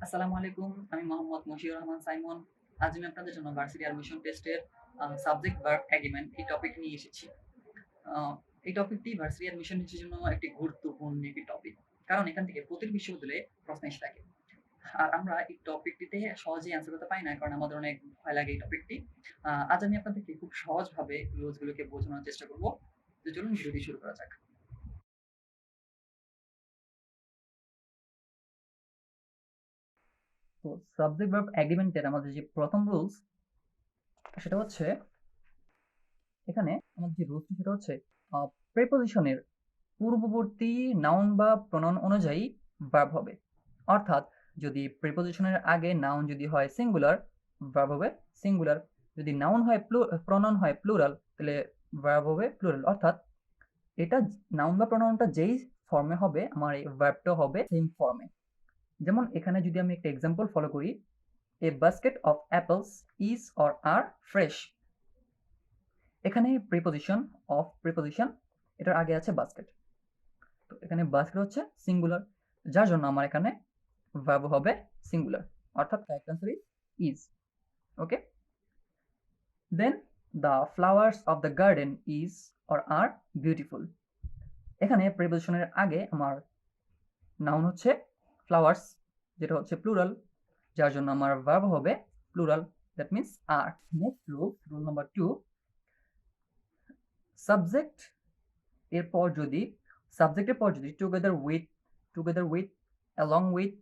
আসসালামু আলাইকুম। আমি মোহাম্মদ মশিউর রহমান সাইমন। আজ আমি আপনাদের জন্য ভার্সিটি অ্যাডমিশন টেস্টের সাবজেক্ট ভার্ব এগ্রিমেন্ট এই টপিক নিয়ে এসেছি। আ এই টপিকটি ভার্সিটি অ্যাডমিশন টেস্টের জন্য একটি গুরুত্বপূর্ণ একটি টপিক। কারণ এখান থেকে প্রতিটি বিশ্ববিদ্যালয়ে প্রশ্ন এসে থাকে। আর আমরা এই টপিকটিতে সহজেই অ্যান্সার করতে পারি না। কারণ আমাদের অনেক ভয় লাগে এই টপিকটি। আজ আমি আপনাদেরকে খুব সহজভাবে রুলস গুলোকে বোঝানোর চেষ্টা করব। তো চলুন ভিডিওটি শুরু করা যাক। তো সাবজেক্ট ভার্ব এগ্রিমেন্টের আমাদের যে প্রথম রুলস সেটা হচ্ছে এখানে আমাদের যে রুলসটি সেটা হচ্ছে প্রিপোজিশনের পূর্ববর্তী নাউন বা প্রনাউন অনুযায়ী ভার্ব হবে। অর্থাৎ যদি প্রিপোজিশনের আগে নাউন যদি হয় সিঙ্গুলার, ভার্ব হবে সিঙ্গুলার। যদি নাউন হয় প্রনাউন হয় প্লুরাল, তাহলে ভার্ব হবে প্লুরাল। অর্থাৎ এটা নাউন বা প্রনাউনটা যেই ফর্মে হবে আমার এই ভার্বটা হবে সেম ফর্মে। যেমন এখানে যদি আমি একটা এক্সাম্পল ফলো করি, a basket of apples is or are fresh. এখানে প্রিপোজিশন এটার আগে আছে বাস্কেট। তো এখানে বাস্কেট হচ্ছে সিঙ্গুলার, যার জন্য আমার এখানে ভার্ব হবে সিঙ্গুলার, অর্থাৎ correct answer is. Okay, then the flowers of the garden is or are beautiful. এখানে প্রিপোজিশনের আগে আমার নাউন হচ্ছে ফ্লাওয়ার্স, যেটা হচ্ছে প্লুরাল, যার জন্য আমার ভার্ব হবে plural, that means are. Next rule number 2, subject এরপর যদি সাবজেক্টের পর যদি together with, along with,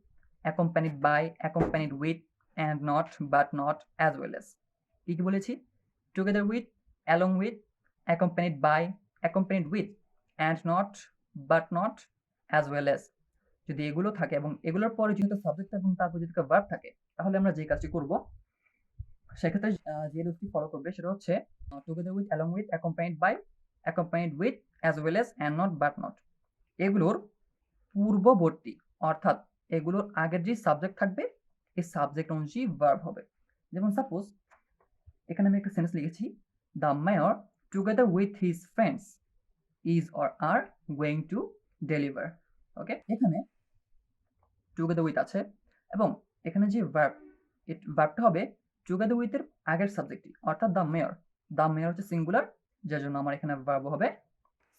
accompanied by, accompanied with, and not, but not, as well as. কি কি বলেছি? Together with, along with, accompanied by, accompanied with, and not, but not, as well as. যদি এগুলো থাকে এবং এগুলোর পরে যেহেতু সাবজেক্ট এবং তারপর যদি ভার্ব থাকে, তাহলে আমরা যে কাজটি করব সেক্ষেত্রে যে রুলটি ফলো করবে সেটা হচ্ছে together with, along with, accompanied by, accompanied with, as well as, and not, but not. এগুলোর পূর্ববর্তী, অর্থাৎ এগুলোর আগের যে সাবজেক্ট থাকবে এই সাবজেক্ট অনুযায়ী ভার্ব হবে। যেমন সাপোজ এখানে আমি একটা সেন্টেন্স লিখেছি, the mayor together with his friends is or are going to deliver. Okay, এখানে টুগেদার উইথ আছে এবং এখানে যে ভার্বটা হবে টুগেদার উইথ এর আগের সাবজেক্টটি, অর্থাৎ দ্য মেয়র। দ্য মেয়র হচ্ছে সিঙ্গুলার, যার জন্য আমার এখানে ভার্ব হবে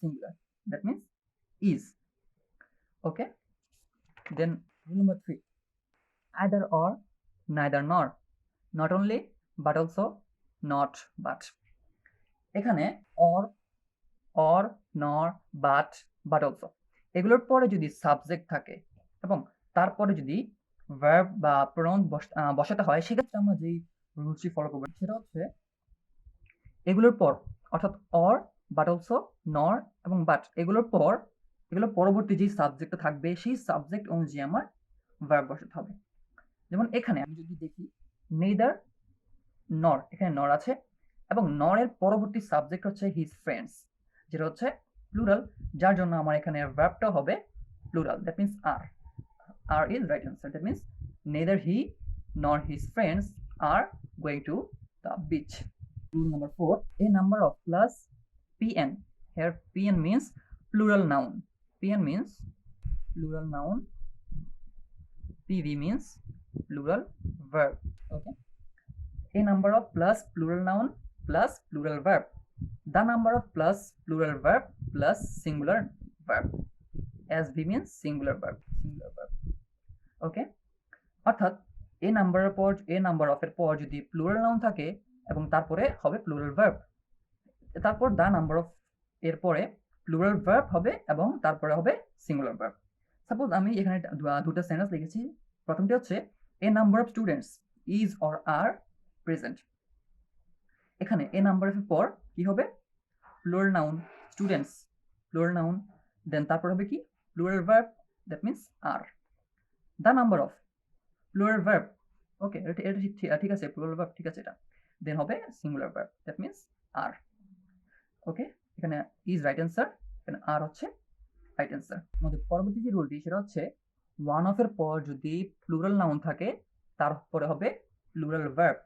singular, that means is. Okay, then rule number 3, either or, neither nor, not only but also, not but। এখানে or, nor, but also এগুলোর পরে যদি সাবজেক্ট থাকে এবং তারপরে যদি ভার্ব বা প্রনাউন বসাতে হয়, সেক্ষেত্রে আমরা যেই রুলসটি ফলো করবো সেটা হচ্ছে এগুলোর পর, অর্থাৎ অর, বাট অলসো, নর এবং বাট, এগুলোর পরবর্তী যে সাবজেক্টটা থাকবে সেই সাবজেক্ট অনুযায়ী আমার ভার্ব বসাতে হবে। যেমন এখানে আমি যদি দেখি নেইদার নর, এখানে নর আছে এবং নরের পরবর্তী সাবজেক্ট হচ্ছে হিজ ফ্রেন্ডস, যেটা হচ্ছে প্লুরাল, যার জন্য আমার এখানে ভার্বটা হবে plural, that means are is right answer. That means neither he nor his friends are going to the beach. Rule number 4, a number of plus pn. Here pn means plural noun, pn means plural noun, pv means plural verb. Okay, a number of plus plural noun plus plural verb, the number of plus plural verb plus singular verb, sv means singular verb, ওকে। অর্থাৎ এ নাম্বারের পর এ number of এর পর যদি plural noun থাকে এবং তারপরে হবে প্লুরাল ভার্ব, তারপর দা নাম্বার অফ এর পরে প্লুরাল ভার্ব হবে এবং তারপরে হবে সিঙ্গুলার ভার্ব। সাপোজ আমি এখানে দুটো সেন্টেন্স লিখেছি। প্রথমটি হচ্ছে a number of students is or are present. এখানে এ নাম্বার অফ এর পর কি হবে? Plural noun students, plural noun, then তারপর হবে কি? Plural verb, that means are. The number of plural verb, okay, এটা ঠিক আছে, প্লুরাল ভার্ব ঠিক আছে এটা। দেন হবে সিঙ্গুলার ভার্ব, দ্যাট মিন্স আর। ওকে, এখানে ইজ রাইট অ্যান্সার, এখানে আর হচ্ছে রাইট অ্যান্সার। আমাদের পরবর্তী যে রুলটি সেটা হচ্ছে ওয়ান অফ এর পর যদি প্লুরাল নাউন থাকে তারপরে হবে প্লুরাল ভার্ব।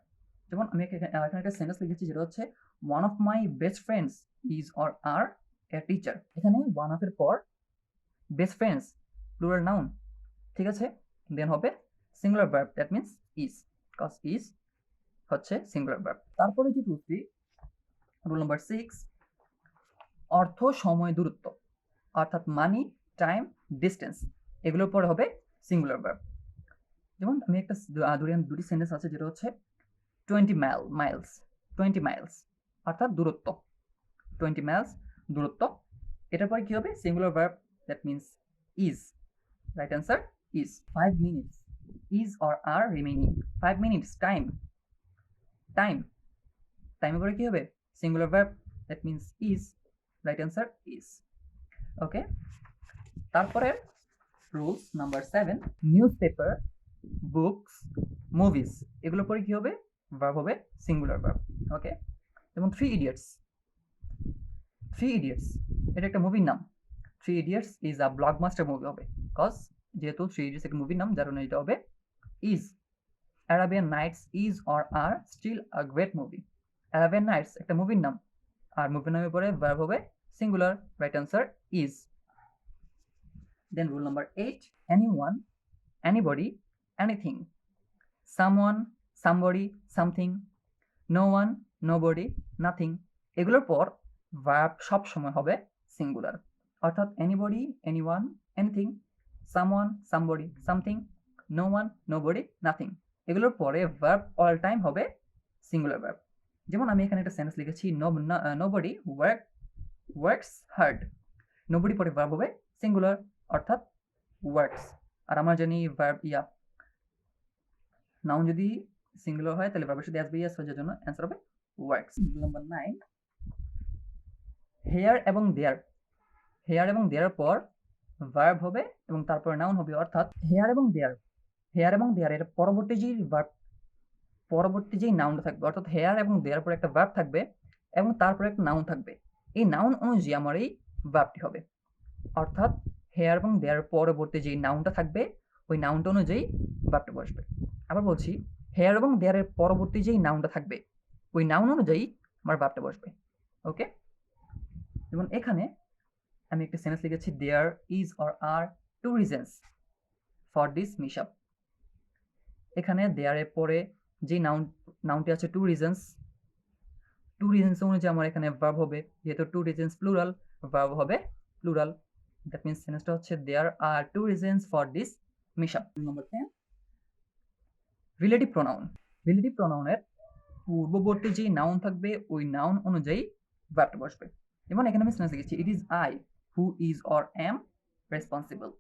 যেমন আমি এখানে একটা সেন্টেন্স লিখেছি যেটা হচ্ছে one of my best friends is or are a teacher. এখানে ওয়ান অফ এর পর বেস্ট ফ্রেন্ডস প্লুরাল নাউন, ঠিক আছে, দেন হবে singular verb, that means is, cause is হচ্ছে সিঙ্গুলার ভার্ব। তারপরে যে রুলটি, রুল নাম্বার 6, অর্থ, সময়, দূরত্ব, অর্থাৎ মানি, টাইম, ডিস্টেন্স, এগুলোর পরে হবে সিঙ্গুলার ভার্ব। যেমন আমি একটা দুটি সেন্টেন্স আছে, যেটা হচ্ছে 20 মাইলস, 20 মাইলস অর্থাৎ দূরত্ব, 20 মাইলস দূরত্ব। এটার পরে কি হবে? Singular verb, that means is, right answer is. 5 minutes, is or are remaining, 5 minutes time, time, টাইমের পরে কি হবে? Singular verb, that means is, right answer is. Okay, তারপরে rules number 7, newspaper, books, movies, এগুলোর পরে কি হবে? Verb হবে সিঙ্গুলার ভার্ব। ওকে, যেমন 3 ইডিয়টস, 3 ইডিয়টস এটা একটা মুভির নাম। 3 idiots is a blockbuster movie হবে, কজ যেহেতু 3 ইডিয়টস একটা মুভির নাম, যার জন্য এটা হবে is. Arabian Nights is or are still a great movie, Arabian Nights একটা মুভির নাম, আর মুভির নামের পরে ভার্ব হবে singular, right answer is. Then rule number 8, anyone, anybody, anything, someone, somebody, something, no one, nobody, nothing, এগুলোর পর ভার্ব সব সময় হবে সিঙ্গুলার, অর্থাৎ anybody, anyone, anything, someone, somebody, something, no one, nobody, nothing, এগুলোর পরে ভার্ব অল টাইম হবে singular verb. যেমন আমি এখানে একটা সেন্টেন্স লিখেছি, nobody works hard, nobody পরে ভার্ব হবে সিঙ্গুলার, অর্থাৎ works। আর আমরা জানি ভার্ব নাউন যদি সিঙ্গুলার হয় তাহলে ভার্বের সাথে এস হয়ে যাওয়ার জন্য অ্যান্সার হবে ওয়ার্কস। নাম্বার 9, হেয়ার এবং দেয়ার, হেয়ার এবং দেয়ার পর ভার্ব হবে এবং তারপর নাউন হবে, অর্থাৎ হেয়ার এবং দেয়ার, হেয়ার এবং দেয়ারের পরবর্তী যেই ভার্ব, পরবর্তী যেই নাউনটা থাকবে, অর্থাৎ হেয়ার এবং দেয়ার পর একটা ভার্ব থাকবে এবং তারপরে একটা নাউন থাকবে, এই নাউন অনুযায়ী আমার এই ভার্বটি হবে, অর্থাৎ হেয়ার এবং দেয়ার পরবর্তী যেই নাউনটা থাকবে ওই নাউনটা অনুযায়ী ভার্বটা বসবে। আবার বলছি, হেয়ার এবং দেয়ারের পরবর্তী যেই নাউনটা থাকবে ওই নাউন অনুযায়ী আমার ভার্বটা বসবে। ওকে, যেমন এখানে আমি একটা সেন্টেন্স লিখেছি, there is or are 2 reasons for this mishap, এখানে দেয়ারের পরে যে নাউনটি আছে 2 রিজনস, 2 রিজনস অনুযায়ী আমার এখানে ভার্ব হবে, যেহেতু 2 রিজনস প্লুরাল, ভার্ব হবে প্লুরাল, দ্যাট মিনস সেন্টেন্সটা হচ্ছে there are 2 reasons for this mishap. Number 10, relative pronoun, relative প্রোনাউনের পূর্ববর্তী যে নাউন থাকবে ওই নাউন অনুযায়ী ভার্বটা বসবে। যেমন এখানে আমি সেন্টেন্স লিখেছি, ইট is I who is or M responsible,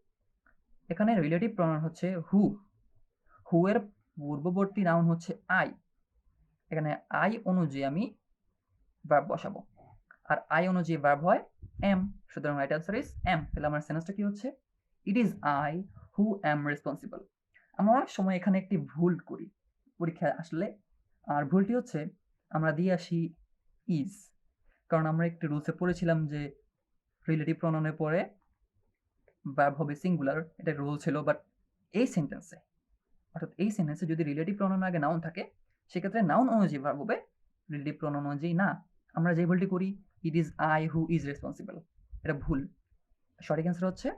এখানে রিলেটিভ প্রোনাউন হচ্ছে হু, হু এর পূর্ববর্তী নাউন হচ্ছে আই, এখানে আই অনুযায়ী আমি ভার্ব বসাবো, আর আই অনুযায়ী ভার্ব হয় এম, সুতরাং রাইট আনসার ইজ এম। তাহলে আমার সেন্টেন্সটা কি হচ্ছে, it is I who am responsible. আমরা অনেক সময় এখানে একটি ভুল করি পরীক্ষায় আসলে, আর ভুলটি হচ্ছে আমরা দিয়ে আসি ইজ, কারণ আমরা একটি রুলসে পড়েছিলাম যে রিলেটিভ প্রোনাউনের পরে ভার্ব হবে সিঙ্গুলার, এটা রুল ছিল, বাট এই সেন্টেন্সে, অর্থাৎ এই সেন্টেন্সে যদি রিলেটিভ প্রোনাউন আগে নাউন থাকে সেক্ষেত্রে নাউন অনুযায়ী ভার্ব হবে, রিলেটিভ প্রোনাউন অনুযায়ী না। আমরা যে ভুলটি করি, it is I who is responsible, এটা ভুল, সঠিক অ্যান্সার হচ্ছে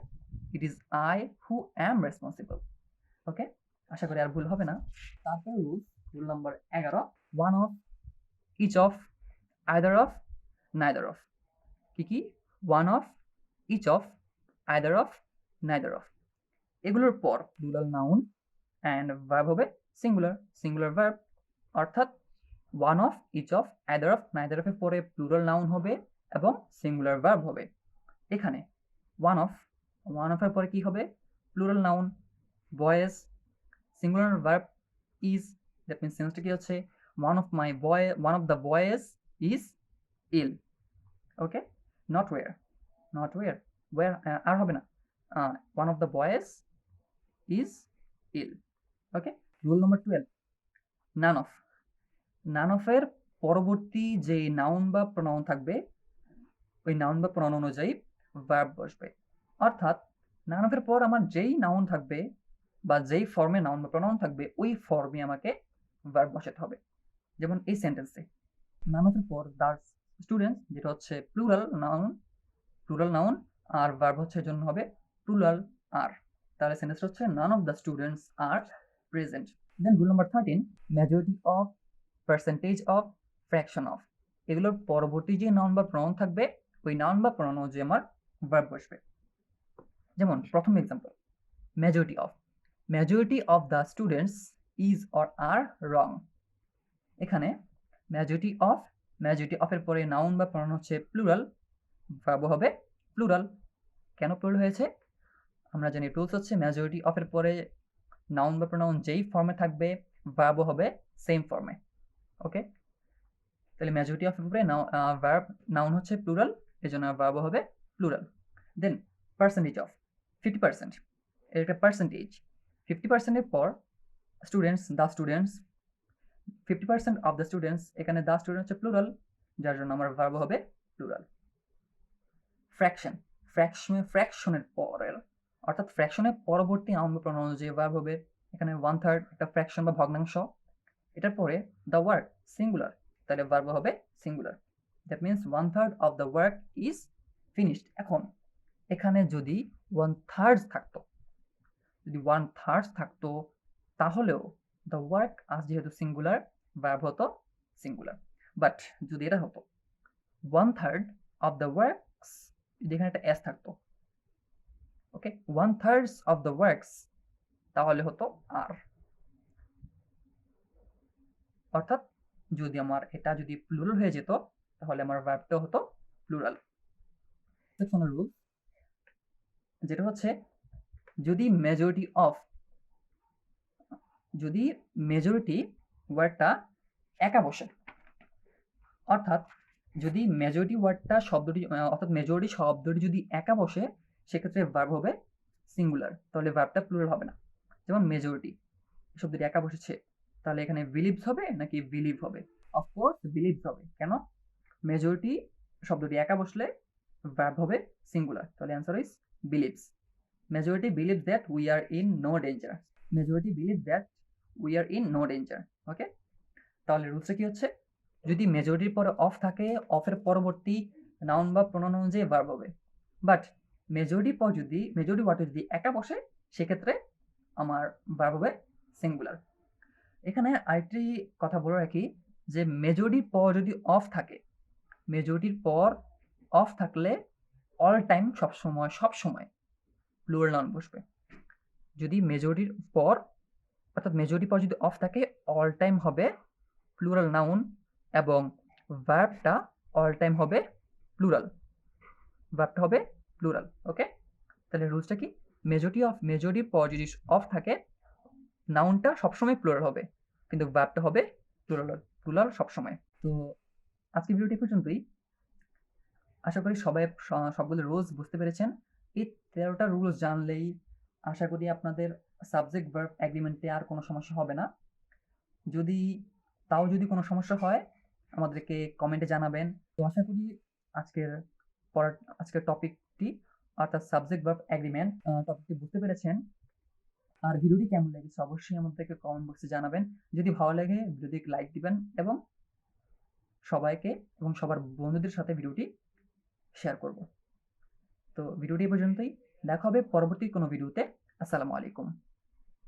it is I who am responsible. Okay, আশা করি আর ভুল হবে না। তারপর rule number 11, one of, each of, either of, neither of, কি কি? One of, each of, either of, neither of, এগুলোর পর প্লুরাল নাউন অ্যান্ড ভার্ব হবে সিঙ্গুলার, সিঙ্গুলার ভার্ব, অর্থাৎ one of, each of, either of, neither অফের পরে plural noun হবে এবং সিঙ্গুলার ভার্ব হবে। এখানে ওয়ান অফ, ওয়ান অফের পরে কি হবে? Plural noun boys, singular verb is, that means সেন্সটা কি হচ্ছে, one of the boys is ill. Okay, not were, not were, were আর হবে না, one of the boys is ill. Okay, rule number 12, none of, none অফের পরবর্তী যে noun বা প্রোনাউন থাকবে ওই নাউন বা প্রোনাউন অনুযায়ী ভার্ব বসবে, অর্থাৎ নান অফের পর আমার যেই নাউন থাকবে বা যেই ফর্মে নাউন বা প্রোনাউন থাকবে ওই ফর্মে আমাকে ভার্ব বসাতে হবে। যেমন এই সেন্টেন্সে নান অফের পর দ্য স্টুডেন্টস, যেটা হচ্ছে প্লুরাল নাউন আর ভার্ব হচ্ছে জন্য হবে প্লুরাল আর, তাহলে সেন্টেন্সটা হচ্ছে none of the students are present. Then rule number 13, majority of, percentage of, fraction of, এগুলোর পরবর্তী যে নাউন বা প্রনাউন থাকবে ওই নাউন বা প্রনাউন অনুযায়ী আমার ভার্ব বসবে। যেমন প্রথম example, majority of, majority of the students is or are wrong. এখানে মেজরিটি অফের পরে নাউন বা প্রনাউন হচ্ছে প্লুরাল, ভার্ব হবে প্লুরাল। কেন প্লুরাল হয়েছে? আমরা জানি রুলস হচ্ছে মেজরিটি অফের পরে নাউন বা প্রনাউন যেই ফর্মে থাকবে ভার্বও হবে সেম ফর্মে। ওকে, তাহলে মেজরিটি অফের উপরে ভার্ব নাউন হচ্ছে প্লুরাল, এই জন্য ভার্বও হবে প্লুরাল। দেন পার্সেন্টেজ অফ, 50%, এর একটা পার্সেন্টেজ। 50%-এর পর students, the students, 50% of the students, এখানে দ্য স্টুডেন্ট হচ্ছে প্লুরাল, যার জন্য আমার ভার্ব হবে প্লুরাল। ফ্র্যাকশন, ফ্র্যাকশনের পরের, অর্থাৎ ফ্র্যাকশনের পরবর্তী নাউন বা প্রনাউন অনুযায়ী ভার্ব হবে। এখানে 1/3 একটা ফ্র্যাকশন বা ভগ্নাংশ, এটার পরে দ্য ওয়ার্ক সিঙ্গুলার, তাহলে ভার্ব হবে singular. That means 1/3 of the work is finished. এখন এখানে যদি 1/3 থাকতো, তাহলেও দ্য ওয়ার্ক আজ যেহেতু সিঙ্গুলার, ভার্ব হতো সিঙ্গুলার। বাট যদি এটা হতো 1/3 অফ দ্য ওয়ার্কস, যদি এখানে একটা এস থাকতো, ওকে, 1/3 অফ দ্য ওয়ার্কস, তাহলে হতো আর। অর্থাৎ যদি আমার এটা যদি প্লুরাল হয়ে যেত তাহলে আমার ভার্বটা হতো প্লুরাল। সেকশনাল রুল, যেটা হচ্ছে যদি মেজরিটি ওয়ার্ডটা একা বসে, অর্থাৎ যদি মেজরিটি ওয়ার্ডটা শব্দটি অর্থাৎ মেজরিটি শব্দটি যদি একা বসে, সেক্ষেত্রে ভার্ব হবে সিঙ্গুলার, তাহলে ভার্বটা প্লুরাল হবে না। যেমন মেজরিটি শব্দটি একা বসেছে, তাহলে এখানে বিলিভস হবে নাকি বিলিভ হবে? অফকোর্স বিলিভস হবে। কেন? মেজরিটি শব্দটি একা বসলে ভার্ব হবে সিঙ্গুলার, তাহলে answer is believes. Majority believe that we are in no danger, majority believe that we are in no danger. Okay, তাহলে রুলসটা কি হচ্ছে, যদি মেজরিটির পরে অফ থাকে, অফের পরবর্তী নাউন বা প্রোনাউন অনুযায়ী ভার্ব হবে। বাট মেজরিটি ওয়ার্ড যদি একা বসে, সেক্ষেত্রে আমার ভার্ব হবে সিঙ্গুলার। এখানে আরেকটি কথা বলে রাখি যে মেজরিটির পর যদি অফ থাকে, মেজরিটির পর অফ থাকলে অল টাইম সবসময় প্লুরাল নাউন বসবে। যদি মেজরিটির পর অর্থাৎ মেজরিটির পর যদি অফ থাকে, অল টাইম হবে প্লুরাল নাউন এবং ভার্বটা অল টাইম হবে প্লুরাল, ওকে, তাহলে রুলসটা কি, মেজরিটির পর যদি অফ থাকে, নাউনটা সবসময় প্লুরাল হবে, কিন্তু ভার্বটা হবে প্লুরাল সবসময়। তো আজকে ভিডিওটি পর্যন্তই। আশা করি সবাই সবগুলো রুলস বুঝতে পেরেছেন। এই 13টা রুলস জানলেই আশা করি আপনাদের সাবজেক্ট ভার্ব এগ্রিমেন্টে আর কোনো সমস্যা হবে না। যদি কোনো সমস্যা হয় আমাদেরকে কমেন্টে জানাবেন। তো আশা করি আজকের টপিকটি অর্থাৎ সাবজেক্ট ভার্ব এগ্রিমেন্ট টপিকটি বুঝতে পেরেছেন। আর ভিডিওটি কেমন লেগেছে অবশ্যই আমাদেরকে কমেন্ট বক্সে জানাবেন। যদি ভালো লাগে ভিডিওটি লাইক দিবেন এবং সবার বন্ধুদের সাথে ভিডিওটি শেয়ার করব। তো ভিডিওটি পর্যন্তই, দেখা হবে পরবর্তী কোনো ভিডিওতে। আসসালামু আলাইকুম।